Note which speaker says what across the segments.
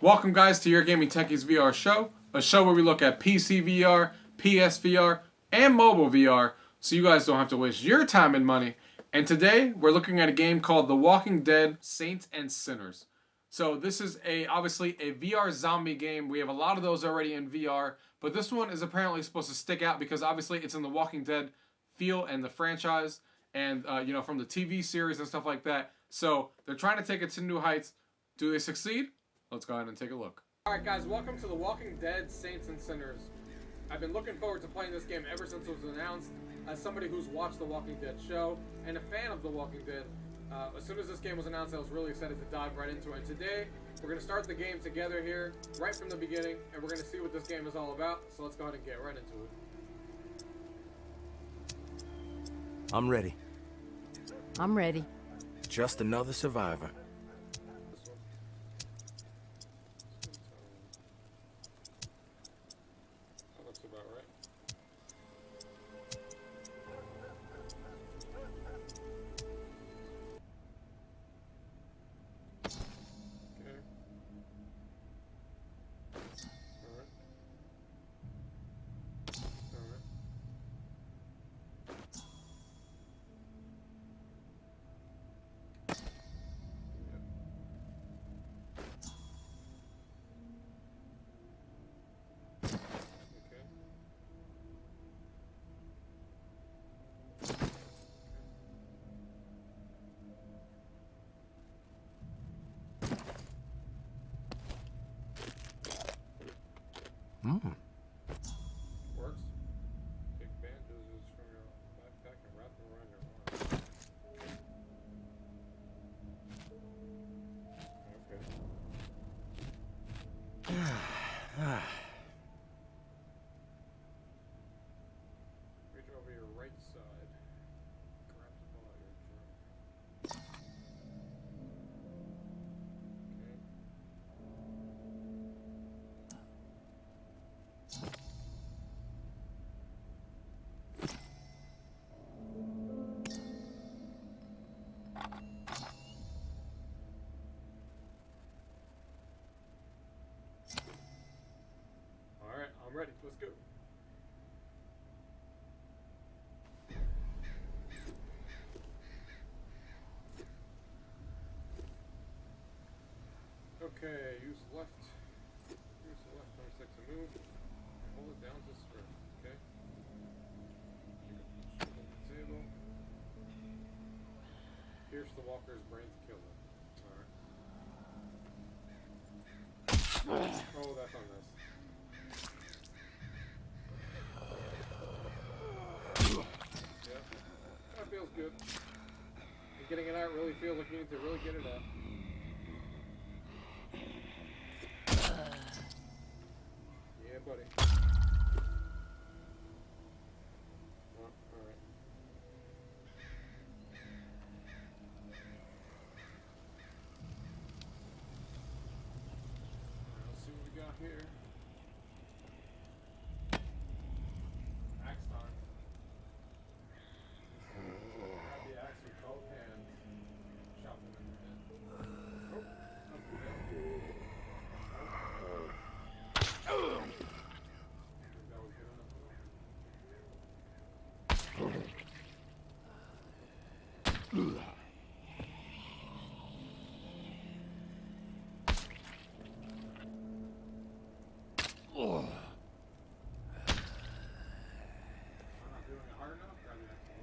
Speaker 1: Welcome guys to UrGamingTechie's VR show, a show where we look at PC VR, PS VR, and mobile VR, so you guys don't have to waste your time and money. And today, we're looking at a game called The Walking Dead Saints and Sinners. So this is obviously a VR zombie game. We have a lot of those already in VR, but this one is apparently supposed to stick out because obviously it's in the Walking Dead feel and the franchise, and from the TV series and stuff like that. So they're trying to take it to new heights. Do they succeed? Let's go ahead and take a look. Alright guys, welcome to The Walking Dead Saints and Sinners. I've been looking forward to playing this game ever since it was announced. As somebody who's watched The Walking Dead show and a fan of The Walking Dead, as soon as this game was announced, I was really excited to dive right into it. And today, we're going to start the game together here, right from the beginning, and we're going to see what this game is all about. So let's go ahead and get right into it.
Speaker 2: I'm ready.
Speaker 3: I'm ready.
Speaker 2: Just another survivor.
Speaker 1: That looks about right. Okay. Alright. Alright. Works. Take bandages from your backpack and wrap them around your arm. Okay. Reach over your right side. Grab the ball of your drum. Okay. Alright, I'm ready. Let's go. Okay, use left thumbstick to move. Hold it down to sprint. Okay. You can push it on the table. Pierce the walker's brain to kill them. Alright. Oh, that's on this. Yeah. That feels good. And getting it out really feels like you need to really get it out. Yeah, buddy. Oh, alright. Let's see what we got here. Axe time. Grab the axe with both hands. Chop them in the head. Oh, okay. That was good enough. I'm not doing it hard enough. Grab the axe.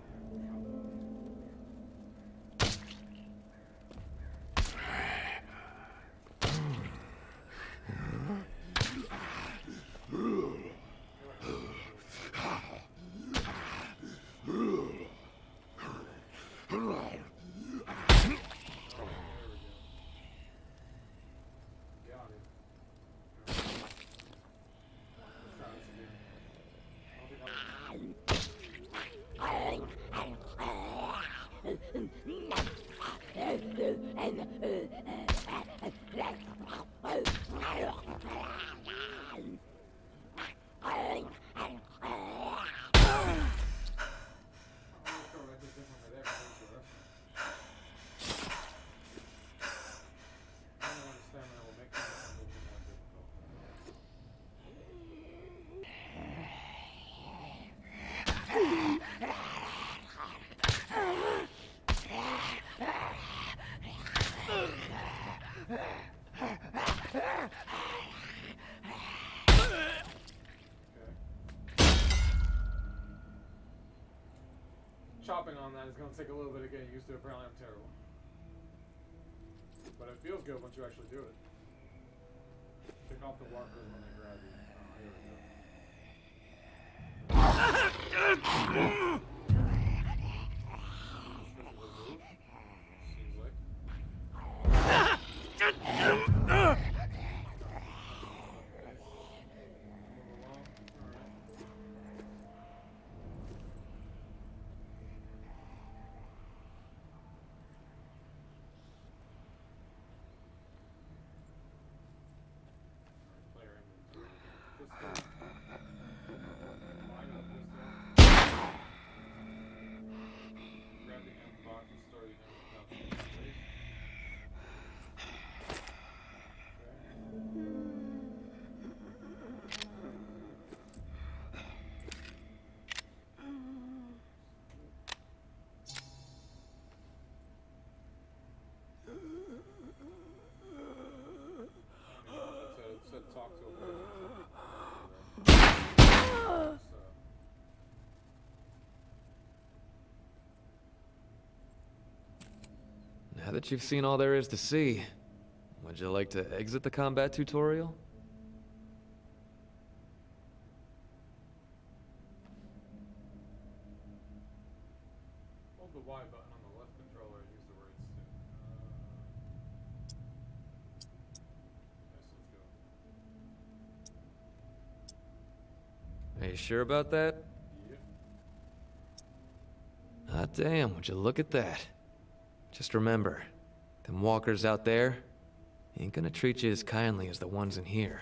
Speaker 1: Got it. Let's try this again. I don't think chopping on that is going to take a little bit of getting used to. Apparently I'm terrible. But it feels good once you actually do it. Pick off the walkers when they grab you. Oh, here we go. Seems like. Talk to a person.
Speaker 4: Now that you've seen all there is to see, would you like to exit the combat tutorial?
Speaker 1: Hold the Y button on the left controller and use the right stick. Yes, let's go.
Speaker 4: Are you sure about that?
Speaker 1: Yep.
Speaker 4: Hot damn, would you look at that? Just remember, them walkers out there ain't gonna treat you as kindly as the ones in here.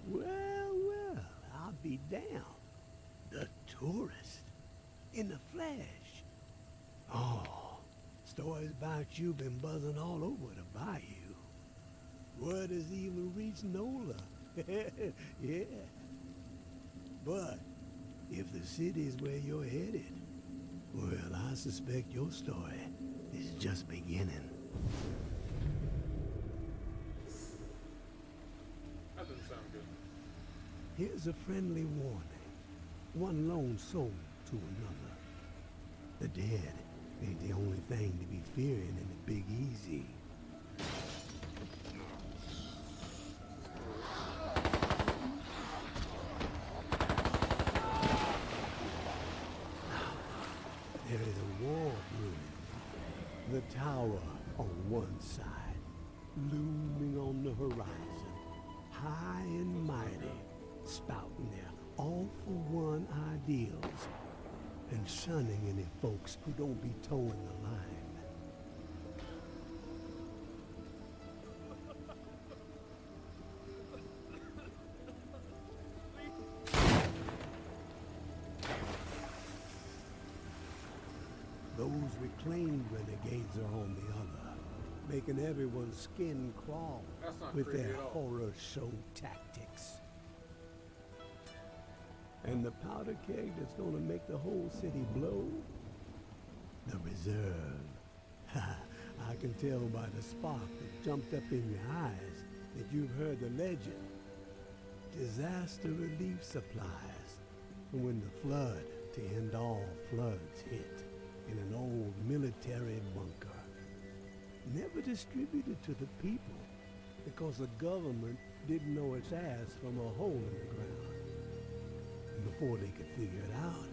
Speaker 5: Well, I'll be damned. The tourist. In the flesh. Oh, stories about you been buzzing all over the bayou. Word has even reached Nola. Yeah. But if the city's where you're headed, well, I suspect your story is just beginning.
Speaker 1: That doesn't sound good.
Speaker 5: Here's a friendly warning. One lone soul to another. The dead ain't the only thing to be fearing in the Big Easy. There is a wall brewing. The tower on one side, looming on the horizon, high and mighty, spouting their all-for-one ideals, and shunning any folks who don't be towing the line. Those reclaimed renegades are on the other, making everyone's skin crawl
Speaker 1: That's not
Speaker 5: with
Speaker 1: creepy
Speaker 5: their
Speaker 1: at all.
Speaker 5: horror show tactics. And the powder keg that's gonna make the whole city blow? The reserve. I can tell by the spark that jumped up in your eyes that you've heard the legend. Disaster relief supplies from when the flood to end all floods hit in an old military bunker. Never distributed to the people because the government didn't know its ass from a hole in the ground. And before they could figure it out,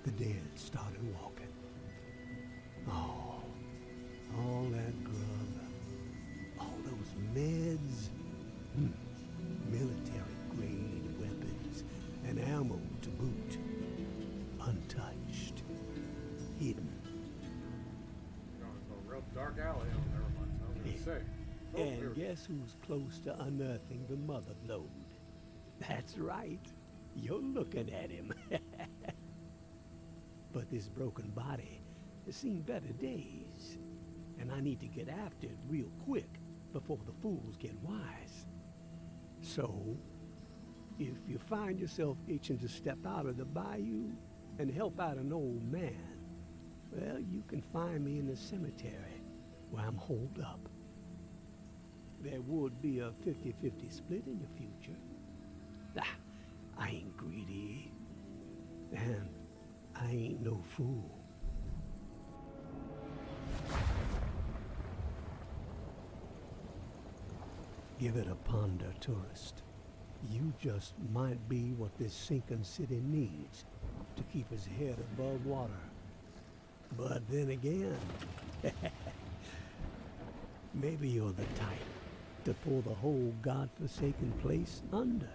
Speaker 5: the dead started walking. Oh, all that grub, all those meds, military-grade weapons and ammo to boot, untouched, hidden.
Speaker 1: Going to a real dark alley. Oh, never mind. I was going to say. Oh,
Speaker 5: And
Speaker 1: here we go.
Speaker 5: guess who's close to unearthing the mother lode? That's right. You're looking at him. But this broken body has seen better days. And I need to get after it real quick before the fools get wise. So, if you find yourself itching to step out of the bayou and help out an old man, well, you can find me in the cemetery where I'm holed up. There would be a 50-50 split in your future. Ah, I ain't greedy. And I ain't no fool. Give it a ponder, tourist. You just might be what this sinking city needs to keep its head above water. But then again, maybe you're the type to pull the whole godforsaken place under.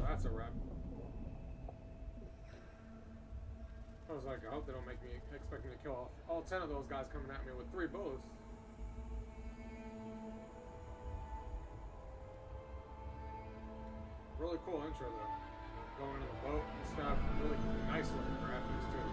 Speaker 1: That's a wrap. I was like, I hope they don't expect me to kill all 10 of those guys coming at me with 3 bullets. Really cool intro though. Going in the boat and stuff. Really nice looking graphics too.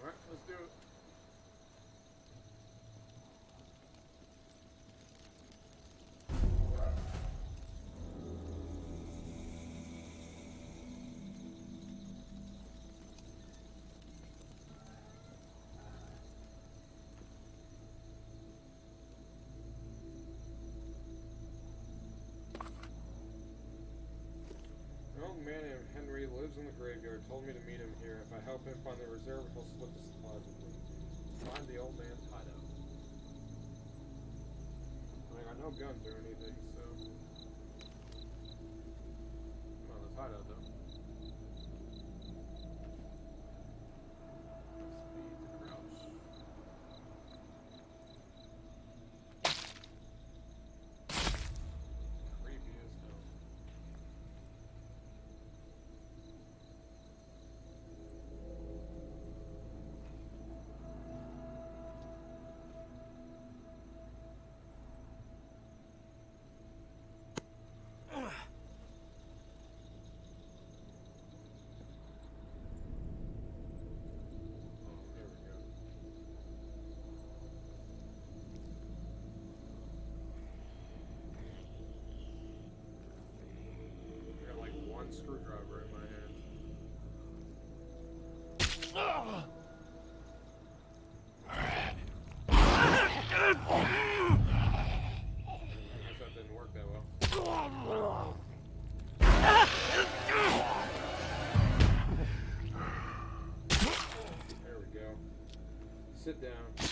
Speaker 1: Alright, let's do it. An old man named Henry lives in the graveyard. Told me to meet him here. If I help him find the reserve, he'll split the supplies with me. Find the old man's hideout. I got no guns or anything, so. Come on, let's hide out though. Speed to crouch. Creepy as hell. There we go. I got like one screwdriver in my hand. I guess that didn't work that well. There we go. Sit down. Let's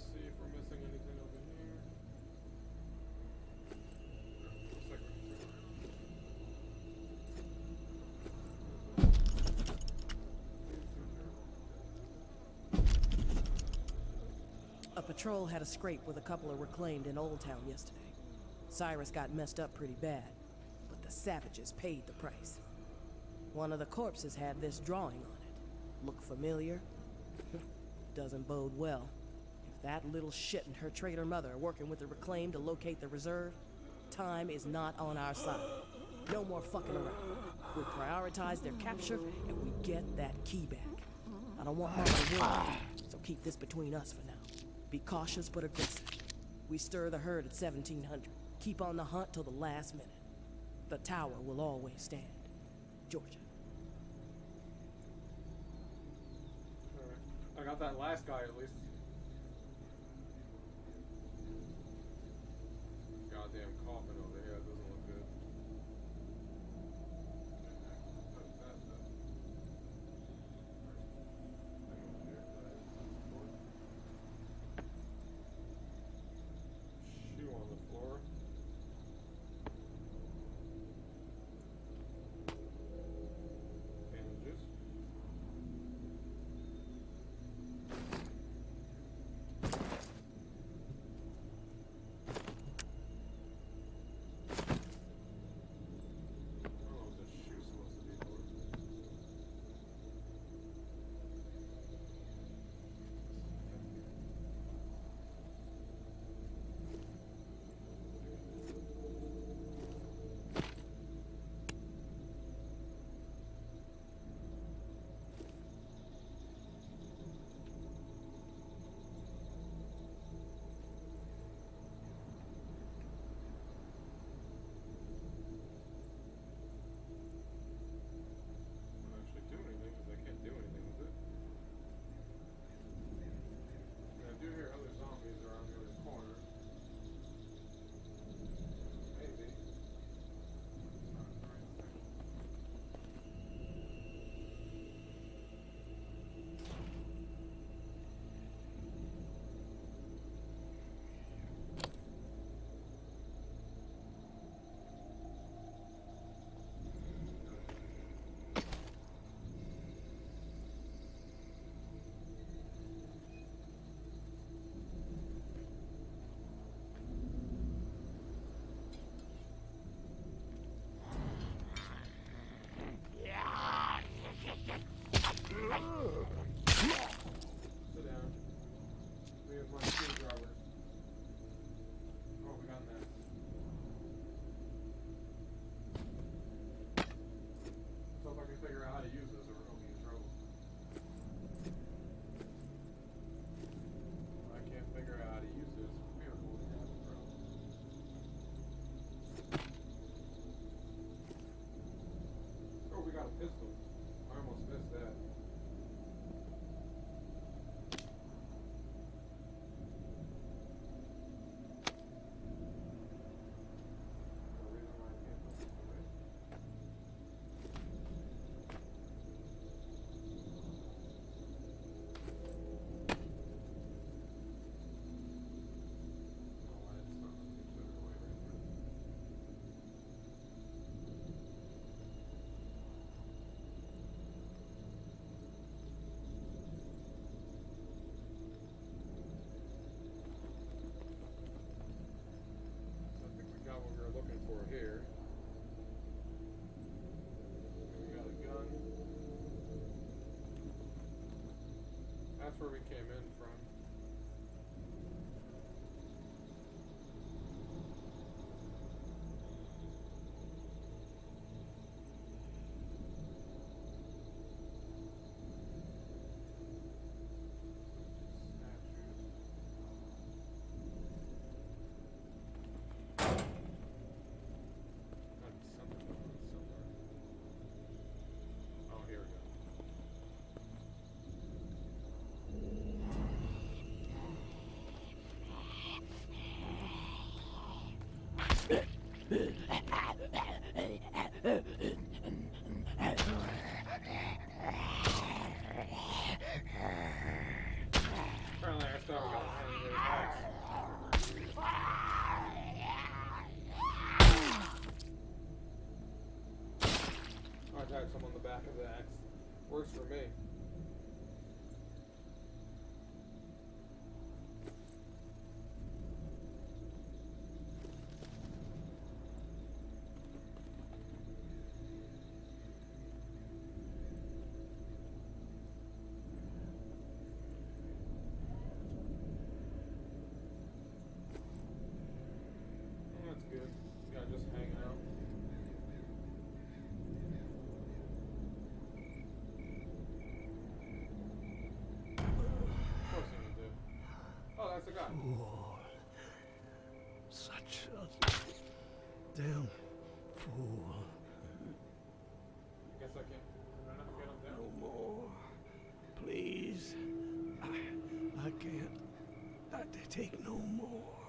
Speaker 1: see if we're missing anything over here. Looks like
Speaker 6: A patrol had a scrape with a couple of reclaimed in Old Town yesterday. Cyrus got messed up pretty bad, but the savages paid the price. One of the corpses had this drawing on it. Look familiar? Doesn't bode well. If that little shit and her traitor mother are working with the reclaimed to locate the reserve, time is not on our side. No more fucking around. We prioritize their capture and we get that key back. I don't want more to win, so keep this between us for now. Be cautious but aggressive. We stir the herd at 1700. Keep on the hunt till the last minute. The tower will always stand. Georgia.
Speaker 1: Alright. I got that last guy at least. Goddamn coffin over here. That doesn't look good. Shoe on the floor. here. We got a gun. That's where we came in from. Apparently I still haven't gotten any of those hacks. I attacked someone on the back of the axe. Works for me. That's good. Yeah, just hanging out. Of course he would do. Oh, that's the guy.
Speaker 5: Fool. Such a damn fool.
Speaker 1: Guess I can't. Can I not get him down?
Speaker 5: No more. Please. I can't. I take no more.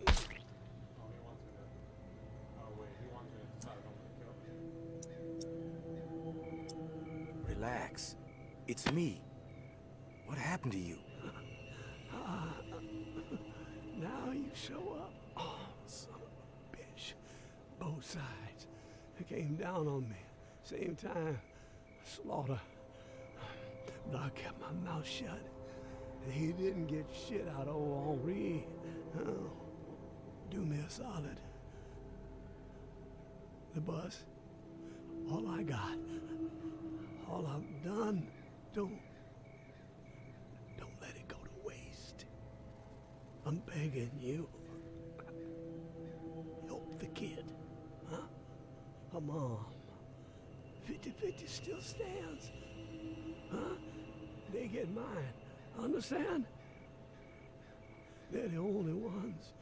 Speaker 1: Oh, he wants me to. Oh, wait. He wants me to decide if I'm gonna kill him.
Speaker 2: Relax. It's me. What happened to you?
Speaker 5: Now you show up. Oh, son of a bitch. Both sides. They came down on me. Same time. Slaughter. But I kept my mouth shut. And he didn't get shit out of old Henri. Oh, do me a solid. The bus. All I got. All I've done. Don't let it go to waste. I'm begging you. Help the kid. Huh? Her mom. 50-50 still stands. Huh? They get mine. Understand? They're the only ones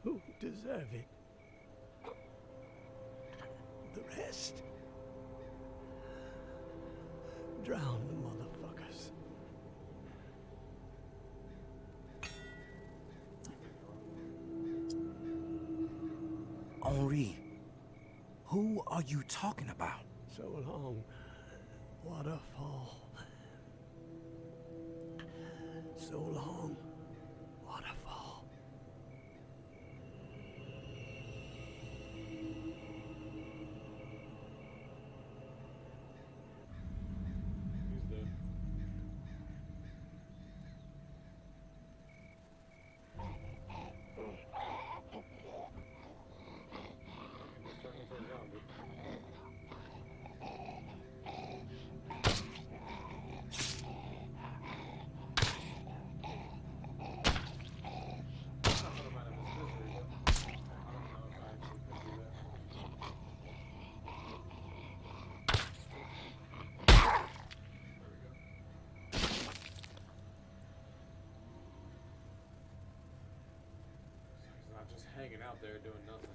Speaker 5: who deserve it. The rest, drown the motherfuckers.
Speaker 2: Henri, who are you talking about?
Speaker 5: So long, waterfall. So long, waterfall.
Speaker 1: He's dead. He's turning for a gun, dude. Just hanging out there doing nothing.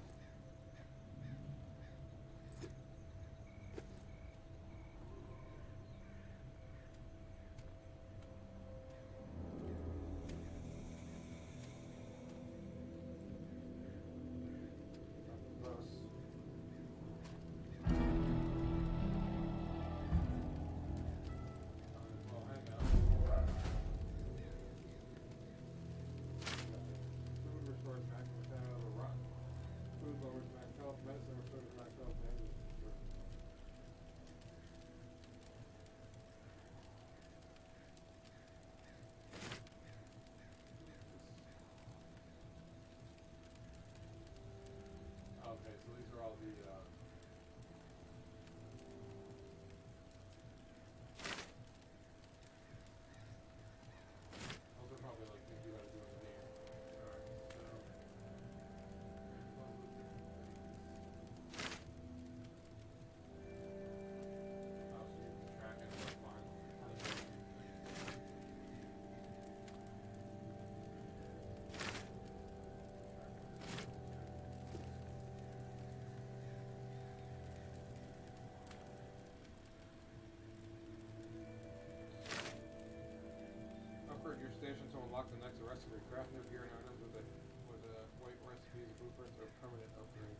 Speaker 1: a permanent upgrade.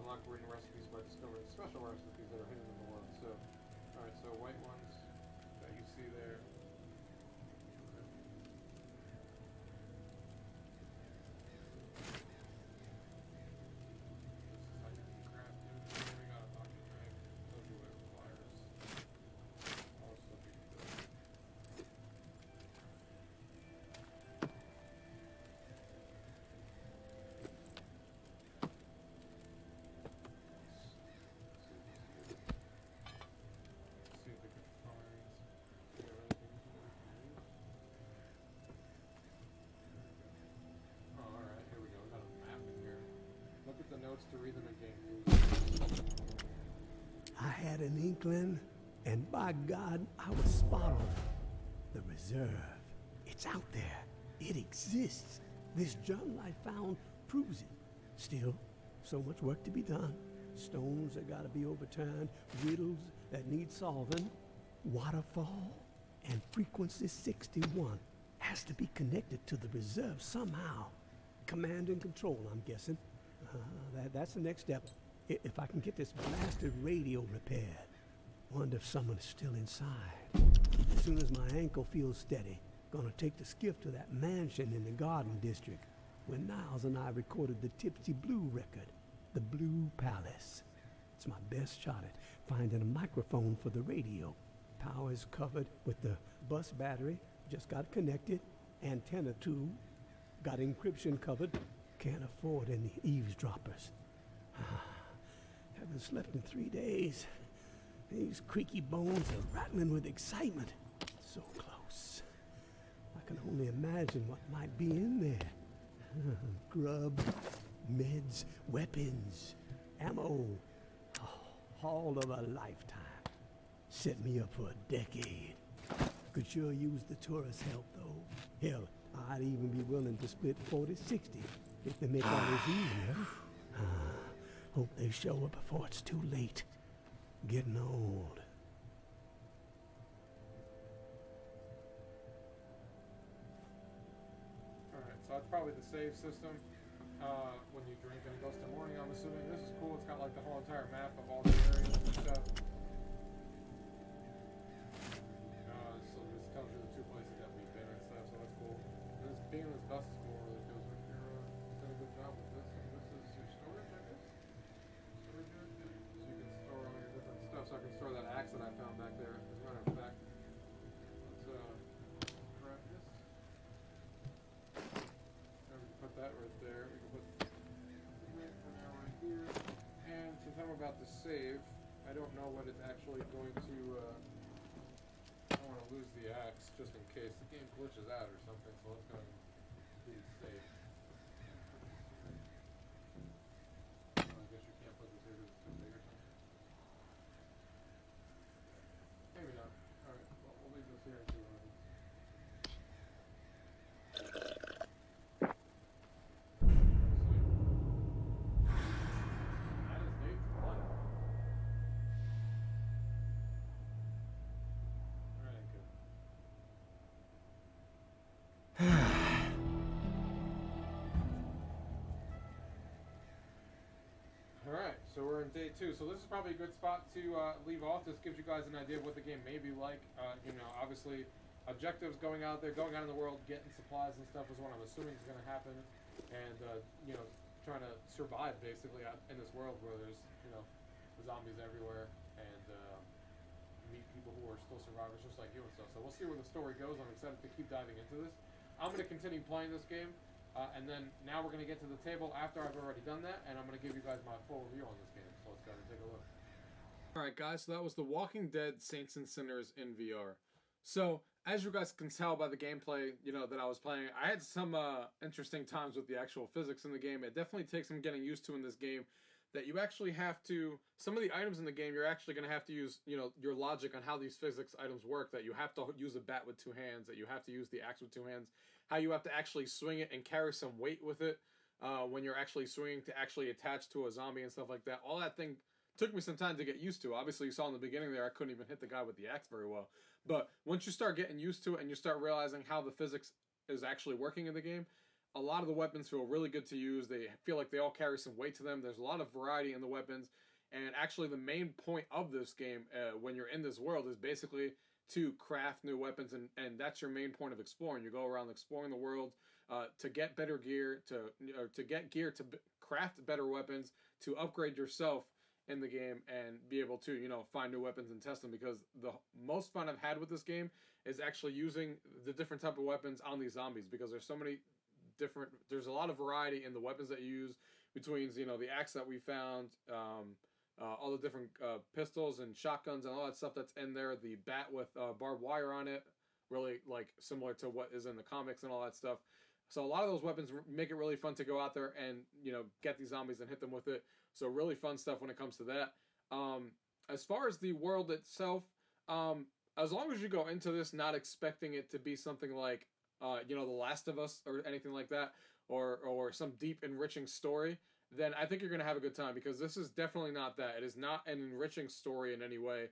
Speaker 1: Unlock written recipes by discovering special recipes that are hidden in the world. So, alright, so white ones that you see there. This is how you can craft it. We got a pocket knife. Shows you what it requires. All the stuff you can do. See if we can find anything here. Oh, alright, here we go. We got a map in here. Look at the notes to read them in game, please.
Speaker 5: I had an inkling, and by God, I was spot on. The reserve. It's out there. It exists. This journal I found proves it. Still, so much work to be done. Stones that gotta be overturned, riddles that need solving. Waterfall and frequency 61 has to be connected to the reserve somehow. Command and control, I'm guessing. That's the next step. If I can get this blasted radio repaired. Wonder if someone is still inside. As soon as my ankle feels steady, gonna take the skiff to that mansion in the Garden District where Niles and I recorded the Tipsy Blue record, the Blue Palace. It's my best shot at finding a microphone for the radio. Power is covered with the bus battery, just got connected. Antenna too, got encryption covered. Can't afford any eavesdroppers. Haven't slept in 3 days. These creaky bones are rattling with excitement. So close. I can only imagine what might be in there. Grub, meds, weapons, ammo. Oh, haul of a lifetime. Set me up for a decade. Could sure use the tourist help, though. Hell, I'd even be willing to split 40-60 if they make all this easier. Hope they show up before it's too late. Getting old.
Speaker 1: Alright, so that's probably the save system. When you drink and it goes to morning, I'm assuming. This is cool. It's got like the whole entire map of all the areas and stuff. So this tells you the 2 places that we've been and stuff, so that's cool. And this being this bus is cool, really, because you're doing a good job with this. And this is your storage, I guess? Storage area? So you can store all your different stuff. So I can store that axe that I found back there. As a matter of fact, let's grab this. And we can put that right there. We can put it for now right here. And since I'm about to save, I don't know what it's actually going to. I don't want to lose the axe just in case the game glitches out or something, so let's go ahead and do save. I guess you can't put this here because it's too big or something. Maybe not. Alright, well, we'll leave this here and see what happens. That is Nate's blood. Alright, good. Alright, so we're in day 2. So this is probably a good spot to leave off. This gives you guys an idea of what the game may be like. You know, obviously, objectives going out there, going out in the world, getting supplies and stuff is what I'm assuming is going to happen. And, you know, trying to survive, basically, in this world where there's, you know, zombies everywhere. And meet people who are still survivors just like you and stuff. So we'll see where the story goes. I'm excited to keep diving into this. I'm going to continue playing this game. And then now we're going to get to the table after I've already done that, and I'm going to give you guys my full review on this game. So let's go and take a look. Alright guys, so that was The Walking Dead Saints and Sinners in VR. So, as you guys can tell by the gameplay, you know, that I was playing, I had some interesting times with the actual physics in the game. It definitely takes some getting used to in this game, that you actually have to, some of the items in the game, you're actually going to have to use, you know, your logic on how these physics items work, that you have to use a bat with 2 hands, that you have to use the axe with 2 hands, how you have to actually swing it and carry some weight with it when you're actually swinging to actually attach to a zombie and stuff like that. All that thing took me some time to get used to. Obviously, you saw in the beginning there, I couldn't even hit the guy with the axe very well. But once you start getting used to it and you start realizing how the physics is actually working in the game, A lot of the weapons feel really good to use. They feel like they all carry some weight to them. There's a lot of variety in the weapons. And actually, the main point of this game, when you're in this world, is basically to craft new weapons, and that's your main point of exploring. You go around exploring the world to get better gear, to craft better weapons, to upgrade yourself in the game, and be able to find new weapons and test them. Because the most fun I've had with this game is actually using the different type of weapons on these zombies, because there's so many different. There's a lot of variety in the weapons that you use, between the axe that we found. All the different pistols and shotguns and all that stuff that's in there. The bat with barbed wire on it, really like similar to what is in the comics and all that stuff. So a lot of those weapons make it really fun to go out there and get these zombies and hit them with it. So really fun stuff when it comes to that. As far as the world itself, as long as you go into this not expecting it to be something like The Last of Us or anything like that, or some deep enriching story, then I think you're going to have a good time, because this is definitely not that. It is not an enriching story in any way.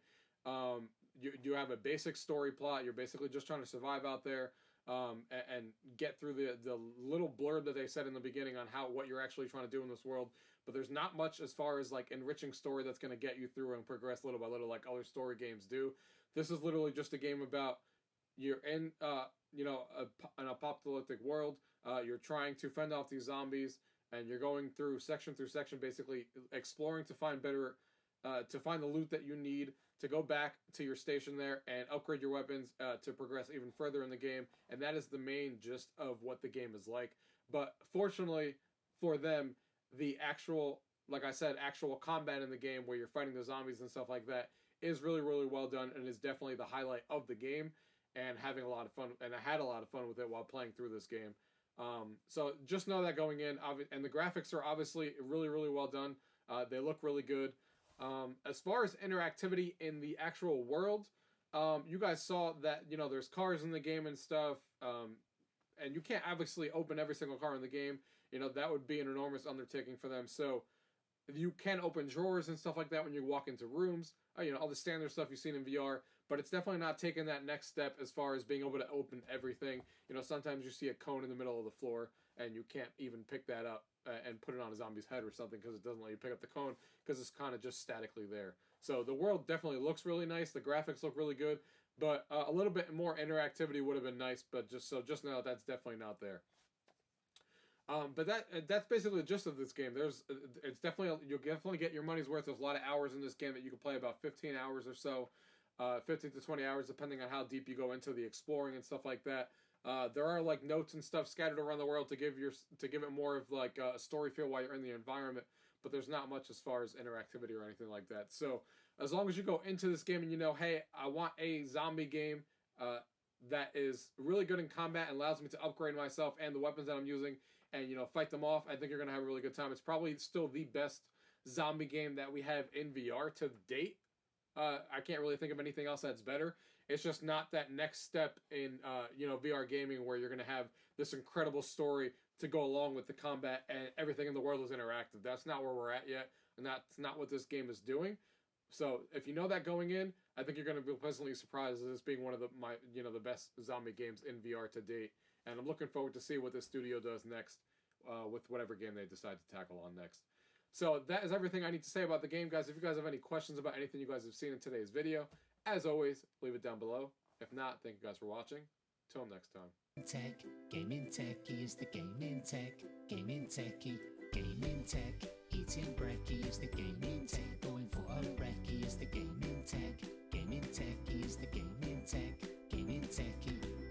Speaker 1: You have a basic story plot. You're basically just trying to survive out there and get through the little blurb that they said in the beginning on what you're actually trying to do in this world. But there's not much as far as like enriching story that's going to get you through and progress little by little like other story games do. This is literally just a game about you're in an apocalyptic world. You're trying to fend off these zombies. And you're going through section, basically exploring to find the loot that you need to go back to your station there and upgrade your weapons to progress even further in the game. And that is the main gist of what the game is like. But fortunately for them, the actual combat in the game where you're fighting the zombies and stuff like that is really, really well done, and is definitely the highlight of the game. And having a lot of fun, and I had a lot of fun with it while playing through this game. So just know that going in, and the graphics are obviously really, really well done. They look really good. As far as interactivity in the actual world, you guys saw that, there's cars in the game and stuff, and you can't obviously open every single car in the game. That would be an enormous undertaking for them. So you can open drawers and stuff like that when you walk into rooms, all the standard stuff you've seen in VR, but it's definitely not taking that next step as far as being able to open everything. Sometimes you see a cone in the middle of the floor and you can't even pick that up and put it on a zombie's head or something, because it doesn't let you pick up the cone, because it's kind of just statically there. So the world definitely looks really nice. The graphics look really good, but a little bit more interactivity would have been nice, but just know that's definitely not there. But that's basically the gist of this game. You'll definitely get your money's worth. There's a lot of hours in this game that you can play, about 15 hours or so, 15 to 20 hours, depending on how deep you go into the exploring and stuff like that. There are like notes and stuff scattered around the world to give it more of like a story feel while you're in the environment. But there's not much as far as interactivity or anything like that. So as long as you go into this game and hey, I want a zombie game that is really good in combat and allows me to upgrade myself and the weapons that I'm using and fight them off, I think you're gonna have a really good time. It's probably still the best zombie game that we have in VR to date. I can't really think of anything else that's better. It's just not that next step in VR gaming where you're gonna have this incredible story to go along with the combat and everything in the world is interactive. That's not where we're at yet, and that's not what this game is doing. So if you know that going in, I think you're going to be pleasantly surprised as this being one of the best zombie games in VR to date. And I'm looking forward to see what this studio does next with whatever game they decide to tackle on next. So that is everything I need to say about the game, guys. If you guys have any questions about anything you guys have seen in today's video, as always, leave it down below. If not, thank you guys for watching. Till next time.
Speaker 7: Tech, Gaming Techie is the gaming tech, Gaming Techie, Gaming Tech, eating brekkie is the gaming tech, going for a brekkie is the gaming tech, Gaming Techie is the gaming tech, Gaming Techie.